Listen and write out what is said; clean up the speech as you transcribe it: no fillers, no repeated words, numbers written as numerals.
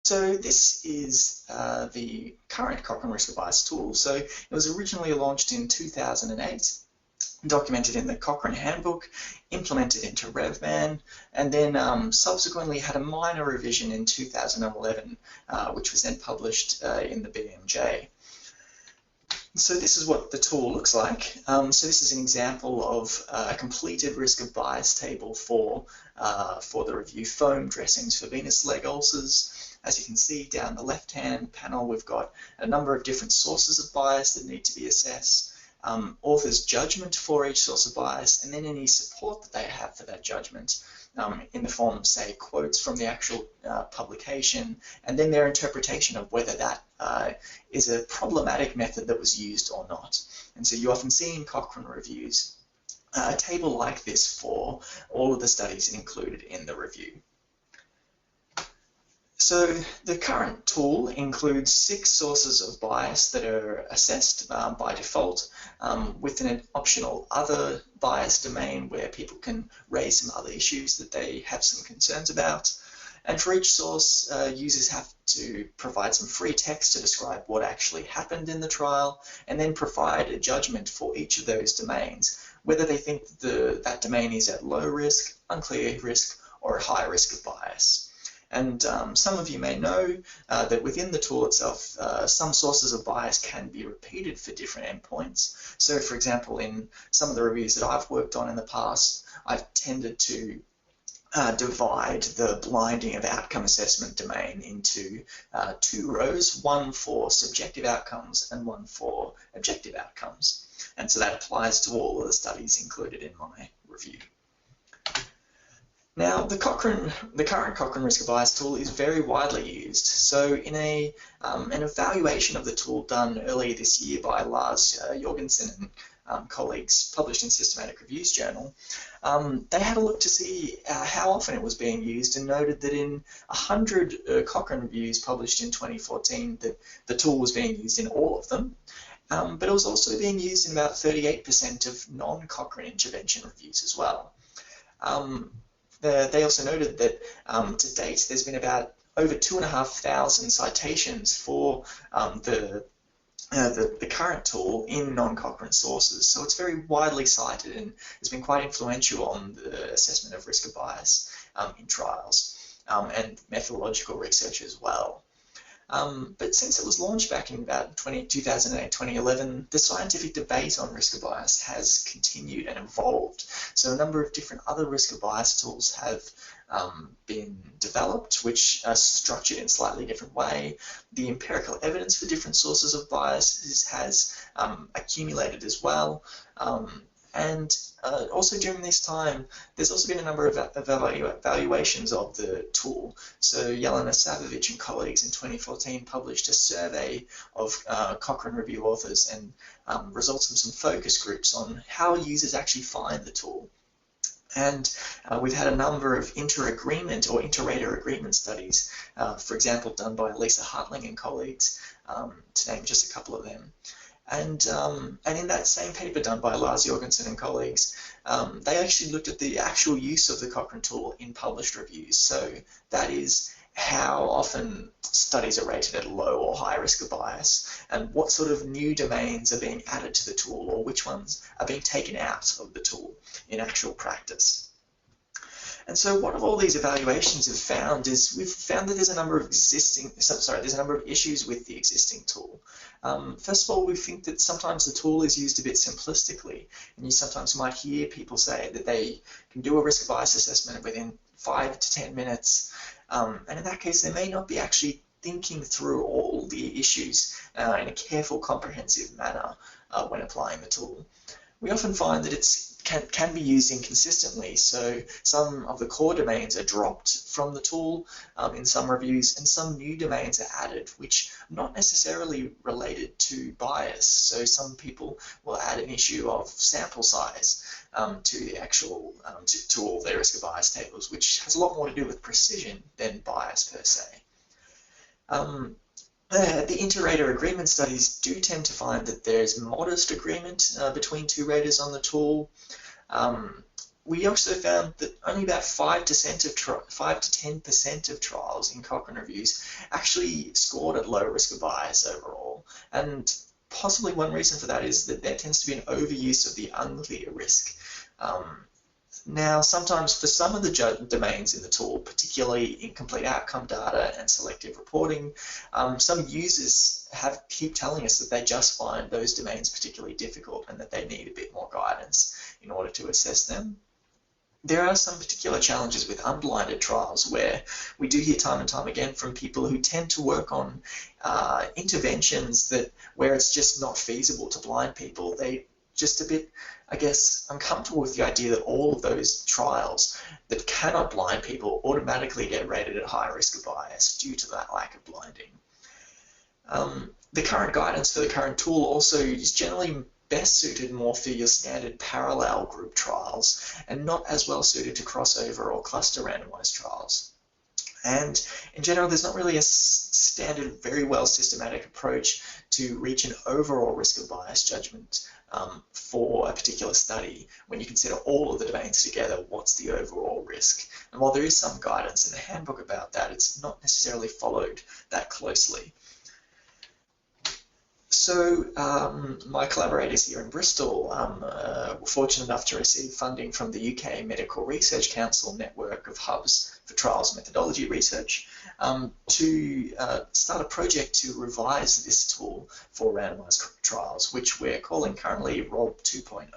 So this is the current Cochrane risk of bias tool. So it was originally launched in 2008, documented in the Cochrane Handbook, implemented into RevMan, and then subsequently had a minor revision in 2011, which was then published in the BMJ. So this is what the tool looks like. So this is an example of a completed risk of bias table for the review foam dressings for venous leg ulcers. As you can see down the left-hand panel, we've got a number of different sources of bias that need to be assessed, author's judgment for each source of bias, and then any support that they have for that judgment in the form of, say, quotes from the actual publication, and then their interpretation of whether that is a problematic method that was used or not. And so you often see in Cochrane reviews a table like this for all of the studies included in the review. So the current tool includes 6 sources of bias that are assessed by default, with an optional other bias domain where people can raise some other issues that they have some concerns about. And for each source, users have to provide some free text to describe what actually happened in the trial, and then provide a judgment for each of those domains, whether they think that domain is at low risk, unclear risk, or a high risk of bias. And some of you may know that within the tool itself, some sources of bias can be repeated for different endpoints. So for example, in some of the reviews that I've worked on in the past, I've tended to divide the blinding of outcome assessment domain into 2 rows, one for subjective outcomes and one for objective outcomes. And so that applies to all of the studies included in my review. Now, the current Cochrane risk of bias tool is very widely used. So in an evaluation of the tool done earlier this year by Lars Jorgensen and colleagues, published in Systematic Reviews Journal, they had a look to see how often it was being used, and noted that in 100 Cochrane reviews published in 2014, that the tool was being used in all of them. But it was also being used in about 38% of non-Cochrane intervention reviews as well. They also noted that to date there's been about over 2,500 citations for the current tool in non-Cochrane sources. So it's very widely cited and has been quite influential on the assessment of risk of bias in trials and methodological research as well. But since it was launched back in about 2008, 2011, the scientific debate on risk of bias has continued and evolved. So a number of different other risk of bias tools have been developed, which are structured in a slightly different way. The empirical evidence for different sources of bias has accumulated as well. And also during this time, there's also been a number of evaluations of the tool. So Jelena Savovich and colleagues in 2014 published a survey of Cochrane review authors and results from some focus groups on how users actually find the tool. And we've had a number of inter-agreement or inter-rater agreement studies, for example, done by Lisa Hartling and colleagues, to name just a couple of them. And in that same paper done by Lars Jorgensen and colleagues, they actually looked at the actual use of the Cochrane tool in published reviews. So that is how often studies are rated at low or high risk of bias, and what sort of new domains are being added to the tool, or which ones are being taken out of the tool in actual practice. And so what all these evaluations have found is we've found that there's a number of issues with the existing tool. First of all, we think that sometimes the tool is used a bit simplistically, and you sometimes might hear people say that they can do a risk of bias assessment within 5 to 10 minutes, and in that case they may not be actually thinking through all the issues in a careful, comprehensive manner when applying the tool. We often find that it can be used inconsistently, so some of the core domains are dropped from the tool in some reviews, and some new domains are added which are not necessarily related to bias. So some people will add an issue of sample size to the actual to all their risk of bias tables, which has a lot more to do with precision than bias per se. The inter-rater agreement studies do tend to find that there's modest agreement between 2 raters on the tool. we also found that only about 5 to 10% of trials in Cochrane reviews actually scored at low risk of bias overall. And possibly one reason for that is that there tends to be an overuse of the unclear risk. Now, sometimes for some of the domains in the tool, particularly incomplete outcome data and selective reporting, some users keep telling us that they just find those domains particularly difficult and that they need a bit more guidance in order to assess them. There are some particular challenges with unblinded trials where we do hear time and time again from people who tend to work on interventions where it's just not feasible to blind people. They just a bit, I guess, uncomfortable with the idea that all of those trials that cannot blind people automatically get rated at high risk of bias due to that lack of blinding. The current guidance for the current tool also is generally best suited more for your standard parallel group trials and not as well suited to crossover or cluster randomized trials. And in general, there's not really a standard, very well systematic approach to reach an overall risk of bias judgment for a particular study. When you consider all of the domains together, what's the overall risk? And while there is some guidance in the handbook about that, it's not necessarily followed that closely. So my collaborators here in Bristol were fortunate enough to receive funding from the UK Medical Research Council network of hubs for trials methodology research to start a project to revise this tool for randomized trials, which we're calling currently ROB 2.0.